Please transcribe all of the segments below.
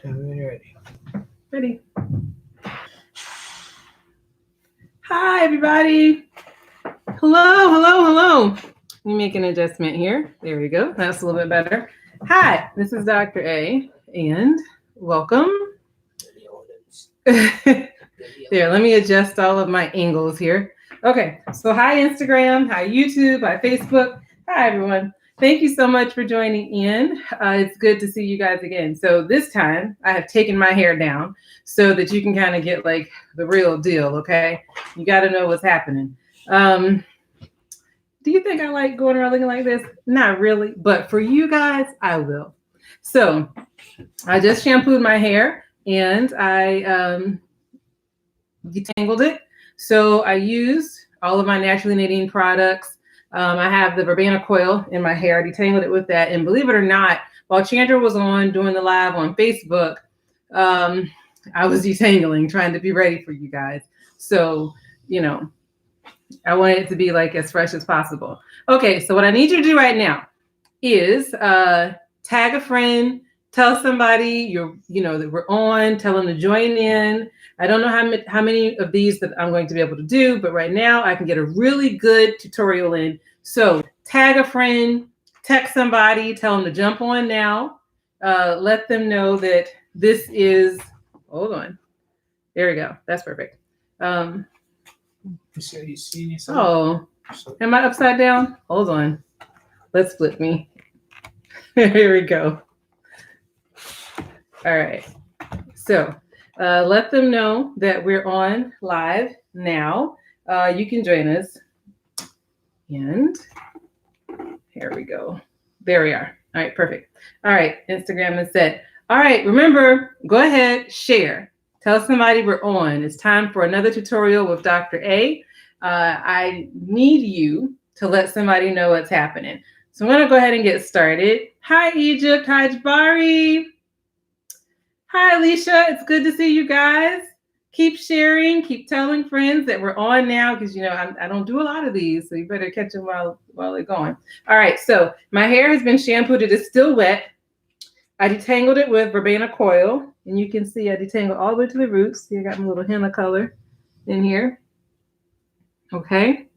Ready. Ready. Hi, everybody. Hello. Let me make an adjustment here. There we go. That's a little bit better. Hi, this is Dr. A, and welcome. There, let me adjust all of my angles here. Okay, so hi, Instagram. Hi, YouTube. Hi, Facebook. Hi, everyone. Thank you so much for joining in. It's good to see you guys again. So this time I have taken my hair down so that you can kind of get like the real deal, okay? You got to know what's happening. Do you think I like going around looking like this? Not really, but for you guys, I will. So I just shampooed my hair and I detangled it. So I used all of my Naturally Nadine products. I have the Verbena coil in my hair. I detangled it with that. And believe it or not, while Chandra was on doing the live on Facebook, I was detangling, trying to be ready for you guys. So, you know, I want it to be like as fresh as possible. Okay, so what I need you to do right now is tag a friend, tell somebody that we're on, tell them to join in. I don't know how many of these that I'm going to be able to do, but right now I can get a really good tutorial in. So tag a friend, text somebody, tell them to jump on now. Let them know that this is, hold on. There we go. That's perfect. You see yourself? Oh, am I upside down? Hold on. Let's flip me. Here we go. All right. So let them know that we're on live now. You can join us. And here we go. There we are. All right, perfect. All right, Instagram is set. All right, remember, go ahead, share. Tell somebody we're on. It's time for another tutorial with Dr. A. I need you to let somebody know what's happening. So I'm going to go ahead and get started. Hi, Egypt. Hi, Jabari. Hi, Alicia. It's good to see you guys. Keep sharing. Keep telling friends that we're on now because, I don't do a lot of these. So you better catch them while they're going. All right. So my hair has been shampooed. It is still wet. I detangled it with Verbena coil. And you can see I detangled all the way to the roots. See, I got my little henna color in here. Okay.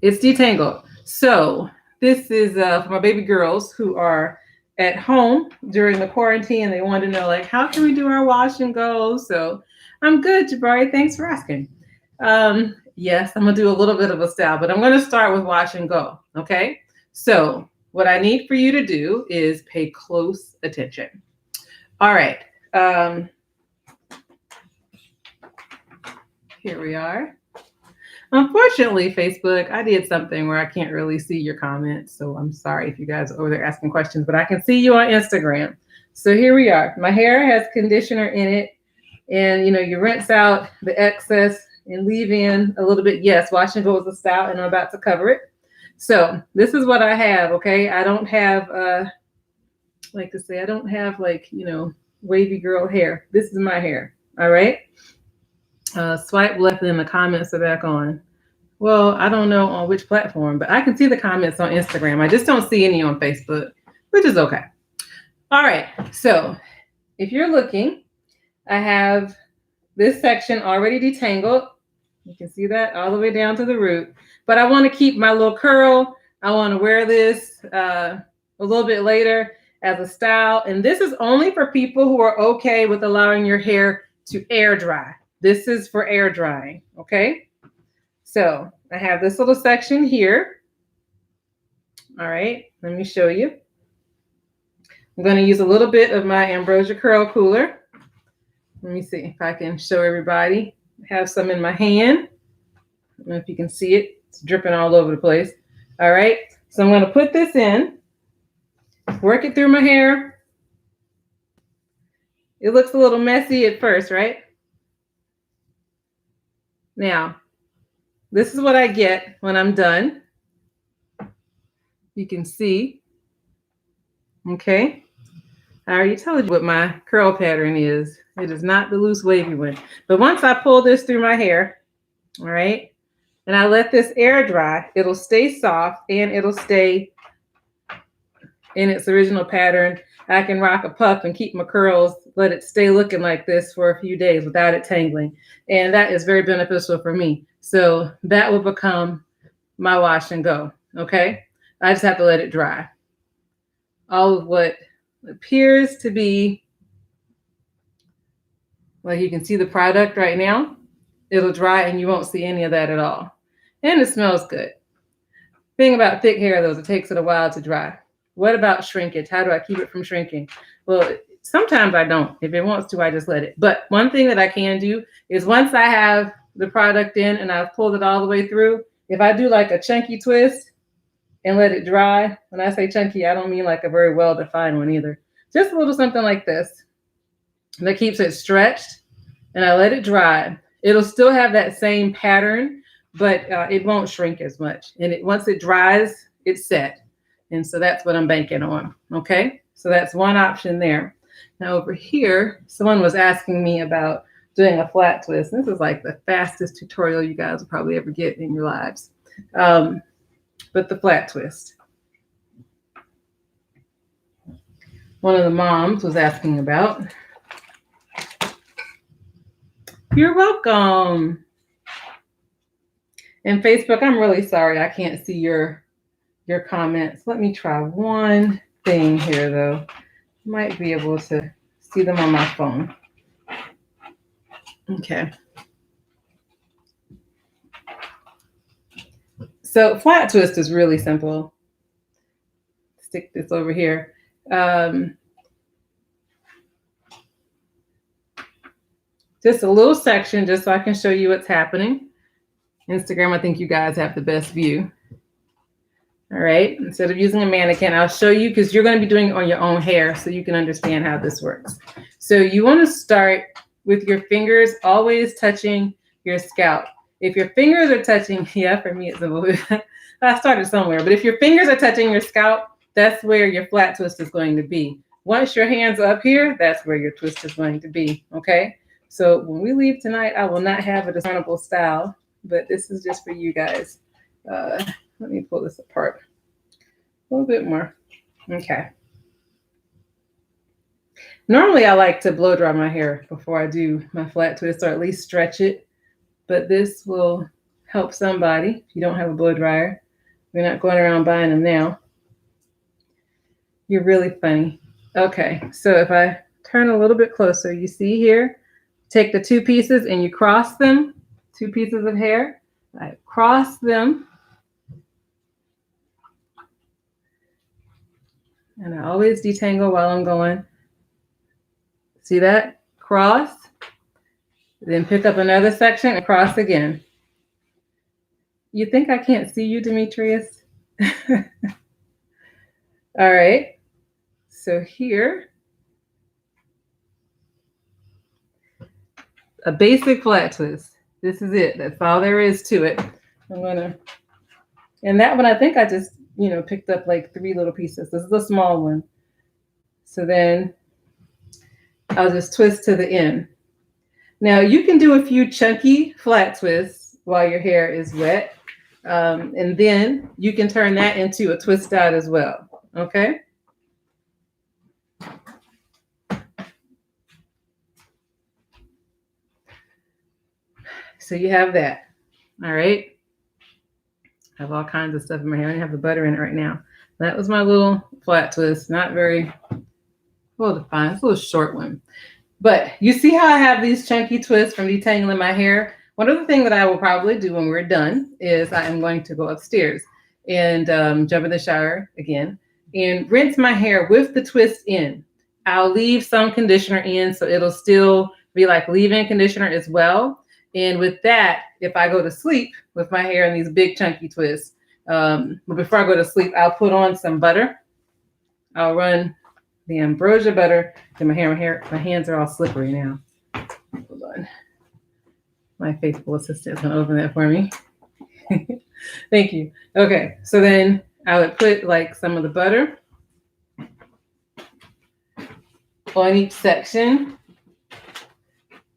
It's detangled. So this is for my baby girls who are at home during the quarantine. They wanted to know, like, how can we do our wash and go? So I'm good, Jabari. Thanks for asking. Yes, I'm going to do a little bit of a style, but I'm going to start with wash and go. Okay. So what I need for you to do is pay close attention. All right. Here we are. Unfortunately, Facebook, I did something where I can't really see your comments. So I'm sorry if you guys are over there asking questions, but I can see you on Instagram. So here we are. My hair has conditioner in it. And, you rinse out the excess and leave in a little bit. Yes, wash and go is a style, and I'm about to cover it. So this is what I have, okay? I don't have, I don't have wavy girl hair. This is my hair, all right? Swipe left and the comments are back on. Well, I don't know on which platform, but I can see the comments on Instagram. I just don't see any on Facebook, which is okay. All right. So if you're looking, I have this section already detangled. You can see that all the way down to the root. But I want to keep my little curl. I want to wear this a little bit later as a style. And this is only for people who are okay with allowing your hair to air dry. This is for air drying, okay? So I have this little section here. All right, let me show you. I'm going to use a little bit of my Ambrosia Curl Cooler. Let me see if I can show everybody. I have some in my hand. I don't know if you can see it. It's dripping all over the place. All right, so I'm going to put this in, work it through my hair. It looks a little messy at first, right? Now, this is what I get when I'm done. You can see. Okay. I already told you what my curl pattern is. It is not the loose wavy one. But once I pull this through my hair, all right, and I let this air dry, it'll stay soft and it'll stay in its original pattern. I can rock a puff and keep my curls let it stay looking like this for a few days without it tangling. And that is very beneficial for me. So that will become my wash and go. Okay. I just have to let it dry. All of what appears to be, like you can see the product right now, it'll dry and you won't see any of that at all. And it smells good. Thing about thick hair though is it takes it a while to dry. What about shrinkage? How do I keep it from shrinking? Well, sometimes I don't. If it wants to, I just let it. But one thing that I can do is once I have the product in and I've pulled it all the way through, if I do like a chunky twist and let it dry, when I say chunky, I don't mean like a very well-defined one either. Just a little something like this that keeps it stretched, and I let it dry. It'll still have that same pattern, but it won't shrink as much. And once it dries, it's set. And so that's what I'm banking on. Okay, so that's one option there. Now over here, someone was asking me about doing a flat twist. This is like the fastest tutorial you guys will probably ever get in your lives. But the flat twist. One of the moms was asking about. You're welcome. And Facebook, I'm really sorry I can't see your comments. Let me try one thing here though. Might be able to see them on my phone. Okay. So flat twist is really simple. Stick this over here. Just a little section just so I can show you what's happening. Instagram, I think you guys have the best view. All right, instead of using a mannequin, I'll show you because you're going to be doing it on your own hair so you can understand how this works. So you want to start with your fingers always touching your scalp. If your fingers are touching, yeah, for me it's a little bit, I started somewhere, but if your fingers are touching your scalp, that's where your flat twist is going to be. Once your hands are up here, that's where your twist is going to be, okay? So when we leave tonight, I will not have a discernible style, but this is just for you guys. Let me pull this apart a little bit more. Okay. Normally, I like to blow dry my hair before I do my flat twist, or at least stretch it. But this will help somebody if you don't have a blow dryer. We're not going around buying them now. You're really funny. Okay, so if I turn a little bit closer, you see here, take the two pieces and you cross them, two pieces of hair. I cross them. And I always detangle while I'm going. See that? Cross. Then pick up another section and cross again. You think I can't see you, Demetrius? All right. So here, a basic flat twist. This is it. That's all there is to it. And that one, I think I just, picked up like 3 little pieces. This is a small one. So then I'll just twist to the end. Now you can do a few chunky flat twists while your hair is wet. And then you can turn that into a twist out as well. Okay. So you have that. All right. I have all kinds of stuff in my hair. I have the butter in it right now. That was my little flat twist. Not very well defined. It's a little short one. But you see how I have these chunky twists from detangling my hair? One other thing that I will probably do when we're done is I am going to go upstairs and jump in the shower again and rinse my hair with the twist in. I'll leave some conditioner in so it'll still be like leave-in conditioner as well. And with that, if I go to sleep with my hair in these big chunky twists, but before I go to sleep, I'll put on some butter. I'll run the ambrosia butter in my hair. My hands are all slippery now. Hold on. My faithful assistant went over that for me. Thank you. Okay, so then I would put like some of the butter on each section.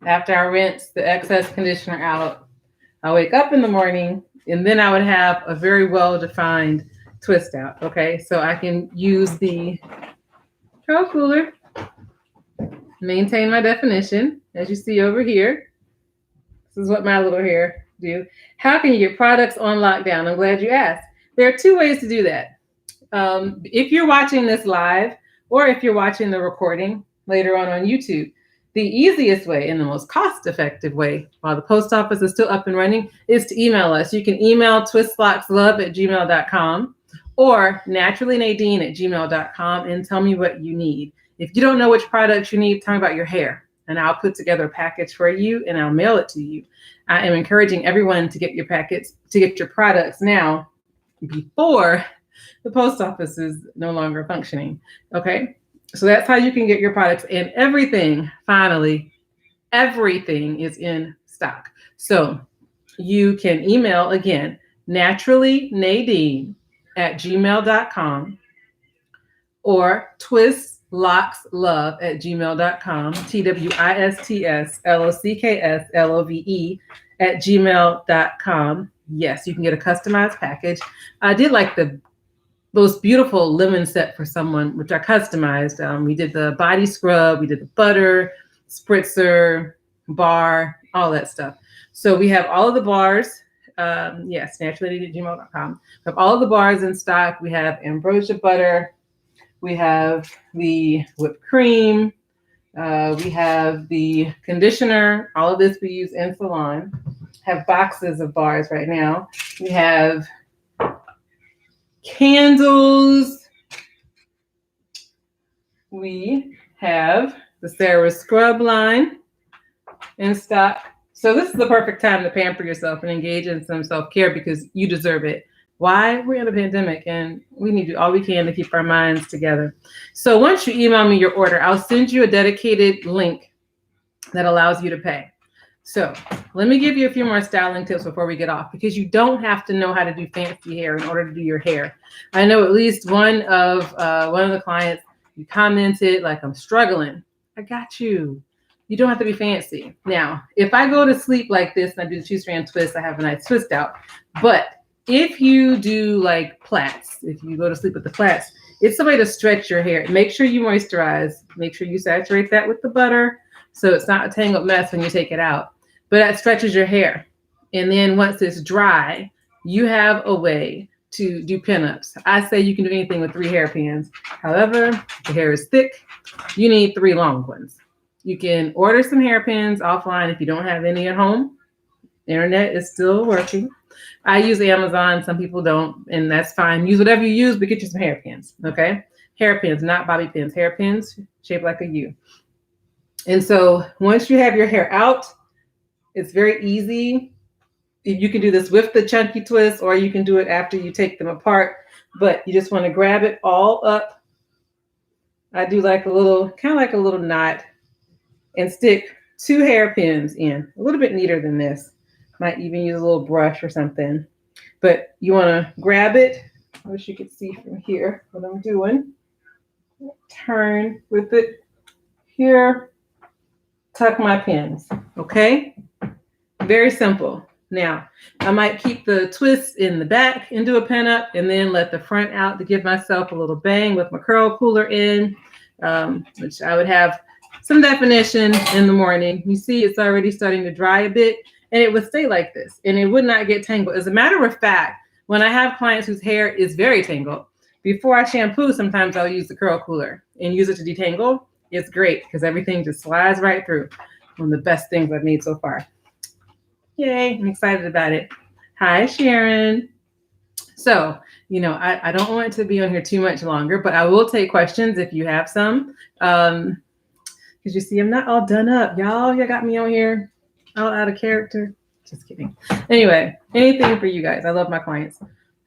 After I rinse the excess conditioner out, I wake up in the morning and then I would have a very well-defined twist out. Okay, so I can use the curl cooler maintain my definition, as you see over here. This is what my little hair do. How can you get products on lockdown? I'm glad you asked. There are two ways to do that. If you're watching this live, or if you're watching the recording later on YouTube, the easiest way and the most cost-effective way, while the post office is still up and running, is to email us. You can email twistlockslove@gmail.com or naturallynadine@gmail.com and tell me what you need. If you don't know which products you need, tell me about your hair, and I'll put together a package for you and I'll mail it to you. I am encouraging everyone to get your packets, to get your products now before the post office is no longer functioning. Okay, so that's how you can get your products, and everything, finally, everything is in stock. So you can email again, naturallynadine@gmail.com or twistlocks@gmail.com, twistlocks@gmail.com. Yes, you can get a customized package. I did like the most beautiful lemon set for someone, which I customized. We did the body scrub, we did the butter, spritzer, bar, all that stuff. So we have all of the bars. Yes, naturallynadine@gmail.com. We have all of the bars in stock. We have ambrosia butter. We have the whipped cream. We have the conditioner. All of this we use in salon. Have boxes of bars right now. We have candles. We have the Sarah Scrub line in stock. So this is the perfect time to pamper yourself and engage in some self-care because you deserve it. Why? We're in a pandemic and we need to do all we can to keep our minds together. So once you email me your order, I'll send you a dedicated link that allows you to pay. So let me give you a few more styling tips before we get off, because you don't have to know how to do fancy hair in order to do your hair. I know at least one of the clients, you commented like, I'm struggling. I got you. You don't have to be fancy. Now, if I go to sleep like this and I do the 2-strand twist, I have a nice twist out. But if you do like plaits, if you go to sleep with the plaits, it's a way to stretch your hair. Make sure you moisturize. Make sure you saturate that with the butter so it's not a tangled mess when you take it out. But that stretches your hair. And then once it's dry, you have a way to do pinups. I say you can do anything with 3 hairpins. However, if the hair is thick, you need 3 long ones. You can order some hairpins offline if you don't have any at home. Internet is still working. I use Amazon. Some people don't, and that's fine. Use whatever you use, but get you some hairpins, okay? Hairpins, not bobby pins. Hairpins shaped like a U. And so once you have your hair out, it's very easy. You can do this with the chunky twist, or you can do it after you take them apart, but you just want to grab it all up. I do like a little, kind of like a little knot, and stick 2 hairpins in. A little bit neater than this. Might even use a little brush or something. But you want to grab it. I wish you could see from here what I'm doing. Turn with it here. Tuck my pins. Okay? Very simple. Now, I might keep the twists in the back and do a pin up, and then let the front out to give myself a little bang with my curl puller in, which I would have some definition in the morning. You see, it's already starting to dry a bit, and it would stay like this, and it would not get tangled. As a matter of fact, when I have clients whose hair is very tangled, before I shampoo, sometimes I'll use the curl cooler and use it to detangle. It's great because everything just slides right through. One of the best things I've made so far. Yay, I'm excited about it. Hi, Sharon. So, I don't want to be on here too much longer, but I will take questions if you have some. Because you see, I'm not all done up. Y'all got me on here all out of character. Just kidding. Anyway, anything for you guys. I love my clients.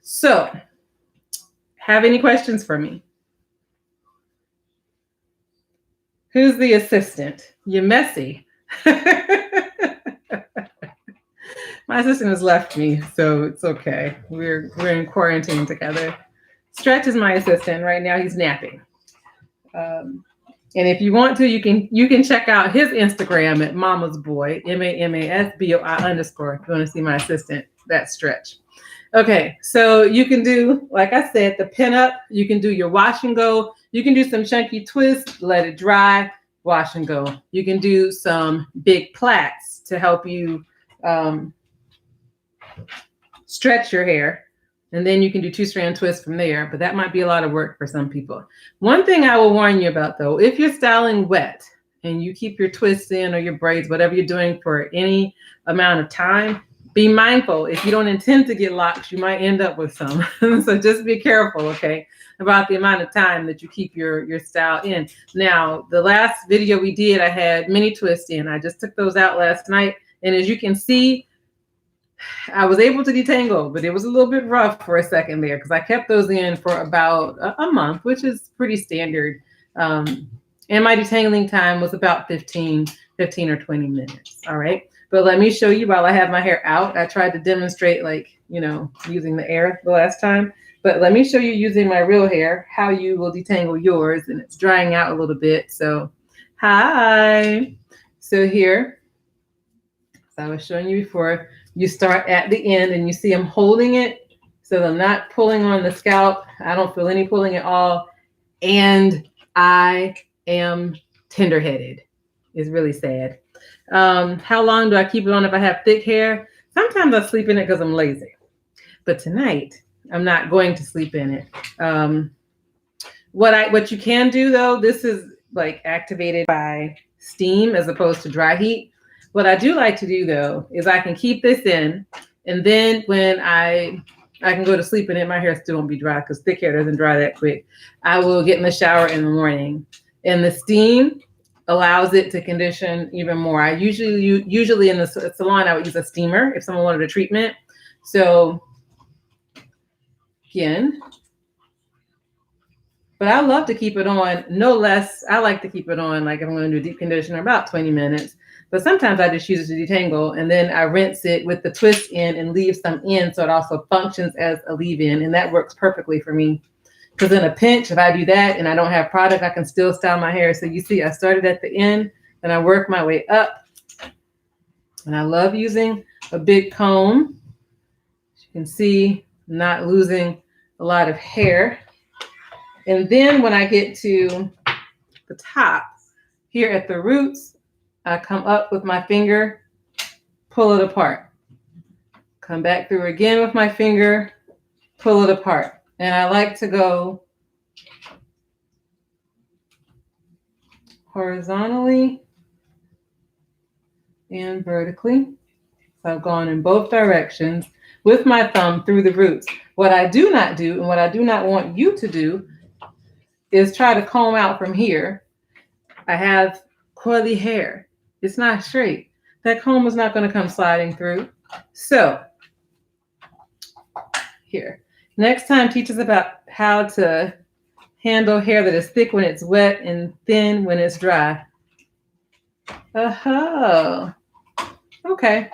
So, have any questions for me? Who's the assistant? You're messy. My assistant has left me, so it's okay. We're in quarantine together. Stretch is my assistant. Right now he's napping. And if you want to, you can check out his Instagram at Mama's Boy, MAMASBOI_. If you want to see my assistant, that's Stretch. Okay, so you can do, like I said, the pin up. You can do your wash and go. You can do some chunky twists, let it dry. wash and go. You can do some big plaits to help you stretch your hair. And then you can do 2-strand twists from there, but that might be a lot of work for some people. One thing I will warn you about though, if you're styling wet and you keep your twists in or your braids, whatever you're doing for any amount of time, be mindful. If you don't intend to get locks, you might end up with some. So just be careful, okay, about the amount of time that you keep your style in. Now, the last video we did, I had mini twists in. I just took those out last night. And as you can see, I was able to detangle, but it was a little bit rough for a second there because I kept those in for about a month, which is pretty standard. And my detangling time was about 15 or 20 minutes. All right. But let me show you while I have my hair out. I tried to demonstrate, like, you know, using the air the last time. But let me show you using my real hair how you will detangle yours. And it's drying out a little bit. So, hi. So here, as I was showing you before, you start at the end and you see I'm holding it. So I'm not pulling on the scalp. I don't feel any pulling at all. And I am tender-headed. It's really sad. How long do I keep it on if I have thick hair? Sometimes I sleep in it because I'm lazy. But tonight, I'm not going to sleep in it. What you can do though, this is like activated by steam as opposed to dry heat. What I do like to do though, is I can keep this in, and then when I can go to sleep in it, my hair still won't be dry because thick hair doesn't dry that quick. I will get in the shower in the morning, and the steam allows it to condition even more. I usually in the salon, I would use a steamer if someone wanted a treatment. So again, but I love to keep it on no less. I like to keep it on, like if I'm going to do deep conditioner, about 20 minutes. But sometimes I just use it to detangle, and then I rinse it with the twist in and leave some in, so it also functions as a leave-in, and that works perfectly for me. Because in a pinch, if I do that and I don't have product, I can still style my hair. So you see, I started at the end, and I work my way up. And I love using a big comb. As you can see, not losing a lot of hair. And then when I get to the top, here at the roots, I come up with my finger, pull it apart. Come back through again with my finger, pull it apart. And I like to go horizontally and vertically. So I've gone in both directions with my thumb through the roots. What I do not do, and what I do not want you to do, is try to comb out from here. I have coily hair. It's not straight. That comb is not going to come sliding through. So here, next time, teach us about how to handle hair that is thick when it's wet and thin when it's dry. Oh, okay.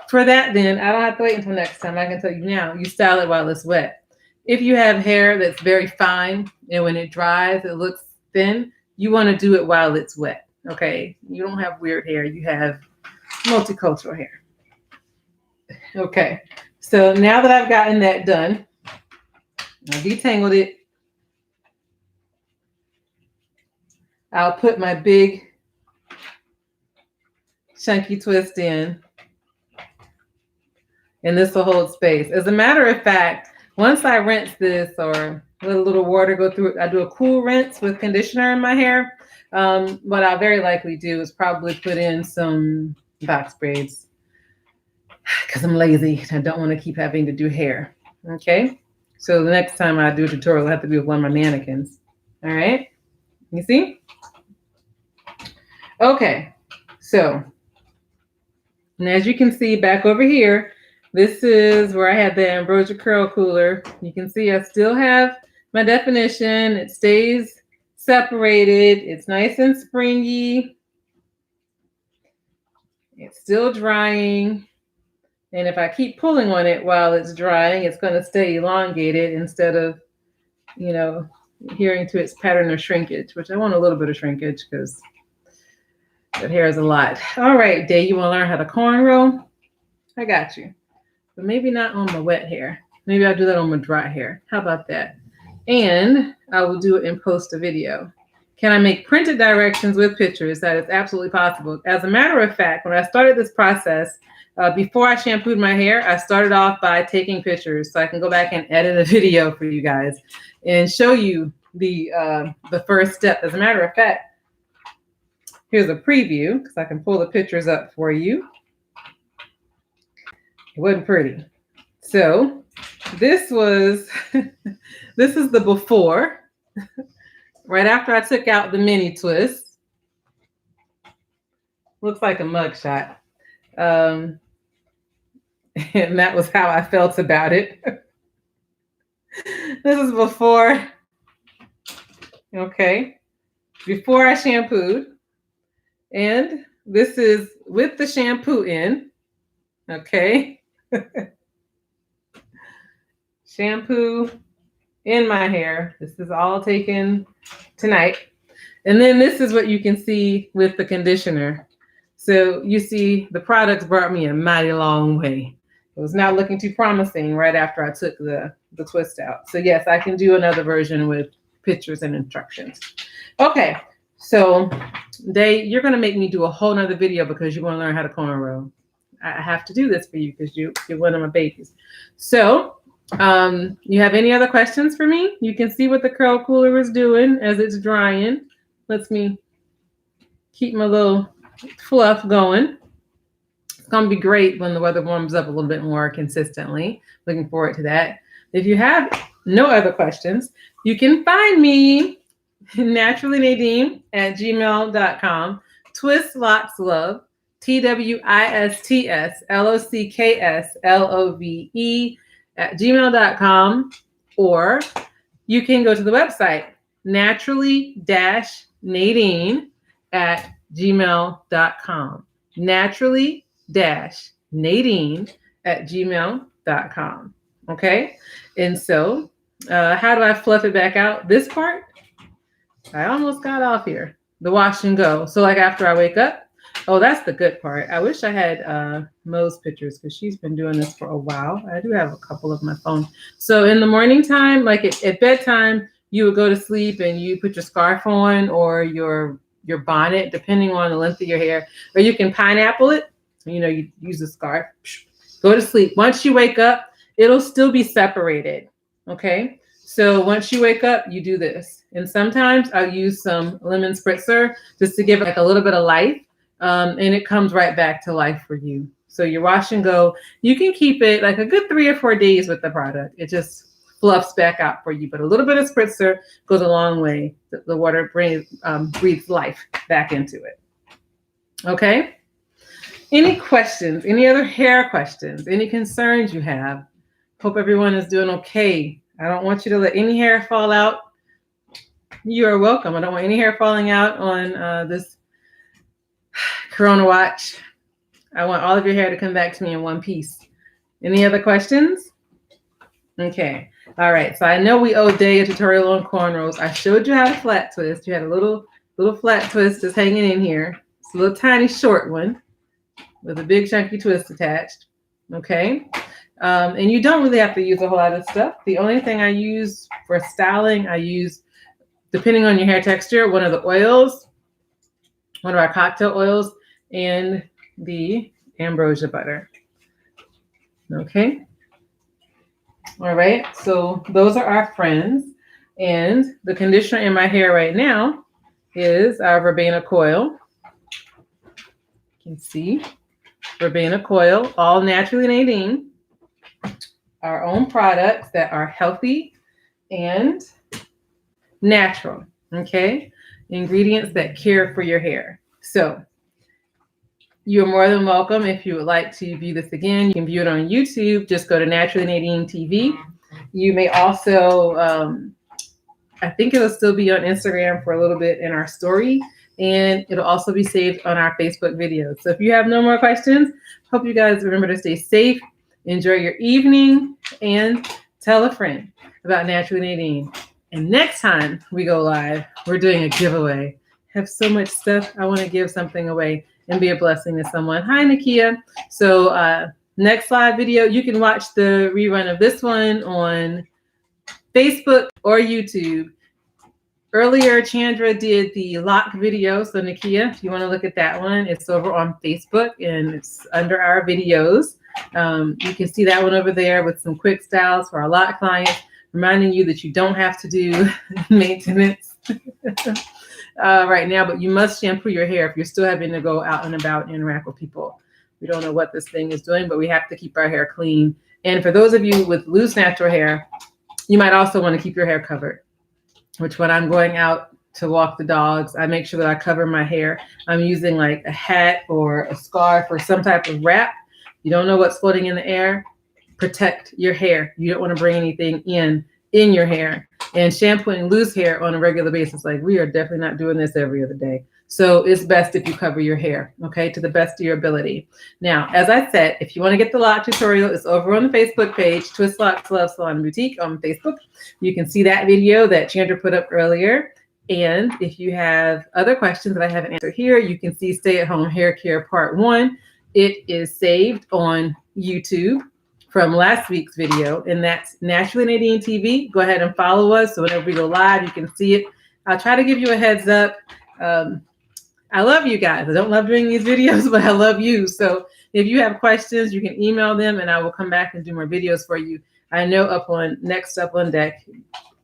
For that, then, I don't have to wait until next time. I can tell you now, you style it while it's wet. If you have hair that's very fine and when it dries, it looks thin, you want to do it while it's wet. Okay, you don't have weird hair. You have multicultural hair. Okay, so now that I've gotten that done, I detangled it. I'll put my big chunky twist in, and this will hold space. As a matter of fact, once I rinse this or let a little water go through it, I do a cool rinse with conditioner in my hair. What I'll very likely do is probably put in some box braids because I'm lazy. I don't want to keep having to do hair. Okay, so the next time I do a tutorial, it'll have to be with one of my mannequins. All right, you see? Okay, so and as you can see back over here, this is where I had the Ambrosia Curl Cooler. You can see I still have my definition. It stays separated. It's nice and springy. It's still drying. And if I keep pulling on it while it's drying, it's going to stay elongated instead of, you know, adhering to its pattern of shrinkage, which I want a little bit of shrinkage because that hair is a lot. All right, Day, you want to learn how to cornrow? I got you. But maybe not on my wet hair. Maybe I'll do that on my dry hair. How about that? And I will do it in post a video. Can I make printed directions with pictures? That is absolutely possible. As a matter of fact, when I started this process, before I shampooed my hair, I started off by taking pictures so I can go back and edit a video for you guys and show you the first step. As a matter of fact, here's a preview because I can pull the pictures up for you. It wasn't pretty. So this was, this is the before, right after I took out the mini twist. Looks like a mugshot. And that was how I felt about it. This is before, okay, before I shampooed. And this is with the shampoo in, okay. Shampoo in my hair. This is all taken tonight. And then this is what you can see with the conditioner. So you see the products brought me a mighty long way. It was not looking too promising right after I took the twist out. So yes, I can do another version with pictures and instructions. Okay, so Day, you're gonna make me do a whole nother video because you wanna learn how to cornrow. I have to do this for you because you're one of my babies. So you have any other questions for me? You can see what the curl cooler is doing as it's drying. Lets me keep my little fluff going. It's gonna be great when the weather warms up a little bit more consistently. Looking forward to that. If you have no other questions, you can find me naturallynadine@gmail.com, twistlocks.love, TWISTLOCKSLOVE@gmail.com, or you can go to the website naturally-nadine@gmail.com. naturally-nadine@gmail.com. Okay, and so how do I fluff it back out? This part, I almost got off here. The wash and go. So like after I wake up, oh, that's the good part. I wish I had Mo's pictures because she's been doing this for a while. I do have a couple of my phone. So in the morning time, like at bedtime, you would go to sleep and you put your scarf on or your bonnet, depending on the length of your hair, or you can pineapple it. You know, you use a scarf, go to sleep. Once you wake up, it'll still be separated. Okay. So once you wake up, you do this. And sometimes I'll use some lemon spritzer just to give it like a little bit of life. And it comes right back to life for you. So your wash and go, you can keep it like a good 3 or 4 days with the product. It just fluffs back out for you. But a little bit of spritzer goes a long way. The water breathes life back into it. Okay. Any questions? Any other hair questions? Any concerns you have? Hope everyone is doing okay. I don't want you to let any hair fall out. You are welcome. I don't want any hair falling out on this Corona watch. I want all of your hair to come back to me in one piece. Any other questions? Okay. All right. So I know we owe Day a tutorial on cornrows. I showed you how to flat twist. You had a little flat twist just hanging in here. It's a little tiny short one with a big chunky twist attached. Okay. And you don't really have to use a whole lot of stuff. The only thing I use for styling, I use, depending on your hair texture, one of the oils, one of our cocktail oils, and the ambrosia butter. Okay. All right. So those are our friends. And the conditioner in my hair right now is our verbena coil. You can see verbena coil, all naturally Nadine. Our own products that are healthy and natural, okay? Ingredients that care for your hair. So you're more than welcome if you would like to view this again. You can view it on YouTube. Just go to Naturally Nadine TV. You may also, I think it'll still be on Instagram for a little bit in our story, and it'll also be saved on our Facebook videos. So if you have no more questions, hope you guys remember to stay safe. Enjoy your evening and tell a friend about Naturally Nadine. And next time we go live, we're doing a giveaway. I have so much stuff. I want to give something away and be a blessing to someone. Hi, Nakia. So next live video, you can watch the rerun of this one on Facebook or YouTube. Earlier, Chandra did the lock video. So Nakia, if you want to look at that one, it's over on Facebook and it's under our videos. You can see that one over there with some quick styles for our lock clients, reminding you that you don't have to do maintenance right now, but you must shampoo your hair if you're still having to go out and about and interact with people. We don't know what this thing is doing, but we have to keep our hair clean. And for those of you with loose natural hair, you might also want to keep your hair covered, which when I'm going out to walk the dogs, I make sure that I cover my hair. I'm using like a hat or a scarf or some type of wrap. You don't know what's floating in the air. Protect your hair. You don't want to bring anything in your hair. And shampooing loose hair on a regular basis, like we are definitely not doing this every other day. So it's best if you cover your hair, okay, to the best of your ability. Now, as I said, if you want to get the lock tutorial, it's over on the Facebook page, Twist Locks Love Salon Boutique on Facebook. You can see that video that Chandra put up earlier. And if you have other questions that I haven't answered here, you can see Stay at Home Hair Care Part 1. It is saved on YouTube from last week's video, and that's Naturally Nadine TV. Go ahead and follow us so whenever we go live, you can see it. I'll try to give you a heads up. I love you guys. I don't love doing these videos, but I love you. So if you have questions, you can email them and I will come back and do more videos for you. I know next up on deck,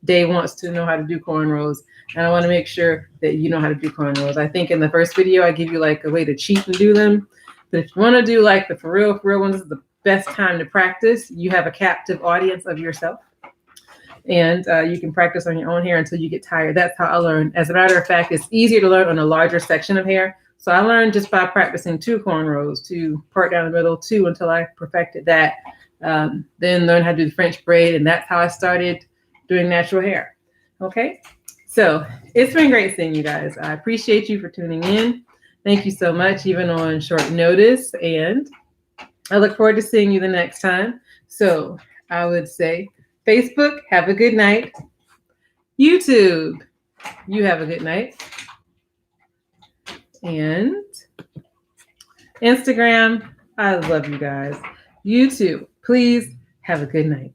Dave wants to know how to do cornrows. And I want to make sure that you know how to do cornrows. I think in the first video, I give you like a way to cheat and do them. But if you want to do like the for real ones, this is the best time to practice. You have a captive audience of yourself. And you can practice on your own hair until you get tired. That's how I learned. As a matter of fact, it's easier to learn on a larger section of hair. So I learned just by practicing 2 cornrows, 2 part down the middle, 2 until I perfected that. Then learned how to do the French braid. And that's how I started doing natural hair. Okay. So it's been great seeing you guys. I appreciate you for tuning in. Thank you so much, even on short notice. And I look forward to seeing you the next time. So I would say, Facebook, have a good night. YouTube, you have a good night. And Instagram, I love you guys. YouTube, please have a good night.